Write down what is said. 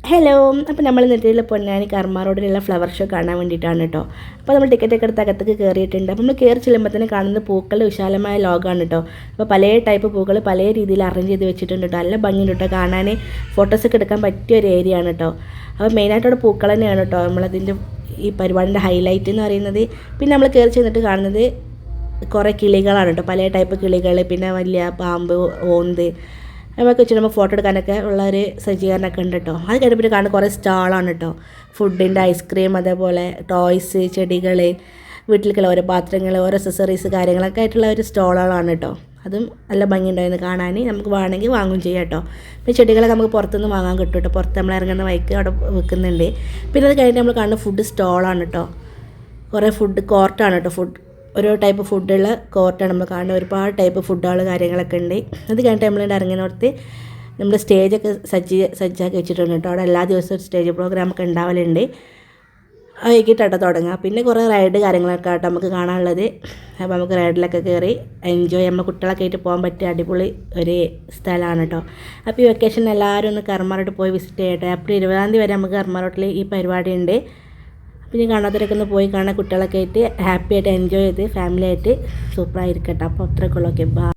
Hello, അപ്പോൾ നമ്മൾ നെറ്റിയിലെ പൊന്നാനി കർമ്മ റോഡിലുള്ള ഫ്ലവർ ഷോ കാണാൻ വേണ്ടിയിട്ടാണ് കേട്ടോ. അപ്പോൾ നമ്മൾ ടിക്കറ്റൊക്കെ എടുത്ത് അകത്തേക്ക് കയറിയിട്ടുണ്ട്. അപ്പോൾ നമ്മൾ കയറി ചെല്ലുമ്പോൾ തന്നെ കാണുന്നത് പൂക്കളുടെ വിശാലമായ ലോകമാണ് കേട്ടോ. അപ്പോൾ പല ടൈപ്പ് പൂക്കൾ പല രീതിയിൽ അറേഞ്ച് ചെയ്ത് വെച്ചിട്ടുണ്ട് കേട്ടോ. നല്ല ഭംഗിയുണ്ട് കേട്ടോ കാണാൻ. ഫോട്ടോസൊക്കെ എടുക്കാൻ പറ്റിയ ഒരു ഏരിയ ആണ് കേട്ടോ. അപ്പോൾ മെയിനായിട്ടവിടെ പൂക്കൾ തന്നെയാണ് കേട്ടോ നമ്മളതിൻ്റെ ഈ പരിപാടിൻ്റെ ഹൈലൈറ്റ് എന്ന് പറയുന്നത്. പിന്നെ നമ്മൾ കയറി ചെന്നിട്ട് കാണുന്നത് കുറേ കിളികളാണ് കേട്ടോ. പല ടൈപ്പ് കിളികൾ, പിന്നെ വലിയ പാമ്പ്, ഓന്ത് നമുക്ക് വെച്ചിട്ട് നമുക്ക് ഫോട്ടോ എടുക്കാനൊക്കെ ഉള്ള ഒരു സജ്ജീകരണമൊക്കെ ഉണ്ട് കേട്ടോ. അത് കഴിഞ്ഞപ്പോൾ കാണുന്ന കുറേ സ്റ്റാളാണ് കേട്ടോ. ഫുഡിൻ്റെ, ഐസ്ക്രീം, അതേപോലെ ടോയ്സ്, ചെടികൾ, വീട്ടിലേക്കുള്ള ഓരോ പാത്രങ്ങൾ, ഓരോ അക്സസറീസ് കാര്യങ്ങളൊക്കെ ആയിട്ടുള്ള ഒരു സ്റ്റോളുകളാണ് കേട്ടോ. അതും നല്ല ഭംഗിയുണ്ടായിരുന്നു കാണാൻ. നമുക്ക് വേണമെങ്കിൽ വാങ്ങും ചെയ്യാം കേട്ടോ. പിന്നെ ചെടികളൊക്കെ നമുക്ക് പുറത്തുനിന്ന് വാങ്ങാൻ കിട്ടും കേട്ടോ. പുറത്ത് നമ്മൾ ഇറങ്ങുന്ന വഴിക്ക് അവിടെ വിൽക്കുന്നുണ്ട്. പിന്നെ അത് കഴിഞ്ഞിട്ട് നമ്മൾ കാണുന്ന ഫുഡ് സ്റ്റോളാണ് കേട്ടോ. കുറേ ഫുഡ് കോർട്ടാണ് കേട്ടോ. ഓരോ ടൈപ്പ് ഫുഡുള്ള കോർട്ടാണ് നമ്മൾ കാണുന്നത്. ഒരുപാട് ടൈപ്പ് ഫുഡുകൾ കാര്യങ്ങളൊക്കെ ഉണ്ട്. അത് കഴിഞ്ഞിട്ട് നമ്മളിവിടെ ഇറങ്ങുന്നിടത്ത് നമ്മൾ സ്റ്റേജൊക്കെ സജ്ജാക്കി വെച്ചിട്ടുണ്ട് കേട്ടോ. അവിടെ എല്ലാ ദിവസവും സ്റ്റേജ് പ്രോഗ്രാമൊക്കെ ഉണ്ടാവലുണ്ട്. വൈകിട്ടാട്ടോ തുടങ്ങുക. പിന്നെ കുറേ റൈഡ് കാര്യങ്ങളൊക്കെ ആട്ടോ നമുക്ക് കാണാനുള്ളത്. അപ്പോൾ നമുക്ക് റൈഡിലൊക്കെ കയറി എൻജോയ് നമ്മൾ കുട്ടികളൊക്കെ ആയിട്ട് പോകാൻ പറ്റിയ അടിപൊളി ഒരു സ്ഥലമാണ് കേട്ടോ. അപ്പോൾ ഈ വെക്കേഷൻ എല്ലാവരും ഒന്ന് കർമ്മ റോഡ് പോയി വിസിറ്റ് ചെയ്യട്ടെ. ഏപ്രിൽ 20 വരെ നമുക്ക് കർമ്മ റോഡിൽ ഈ പരിപാടി ഉണ്ട്. അപ്പോൾ ഞാൻ കാണാത്തവരൊക്കെ ഒന്ന് പോയി കാണാൻ, കുട്ടികളൊക്കെ ആയിട്ട് ഹാപ്പി ആയിട്ട് എൻജോയ് ചെയ്ത് ഫാമിലി ആയിട്ട് സൂപ്പറായിരിക്കട്ടെ. അപ്പോൾ അത്രയൊക്കെ ഉള്ളൂ. Okay, by.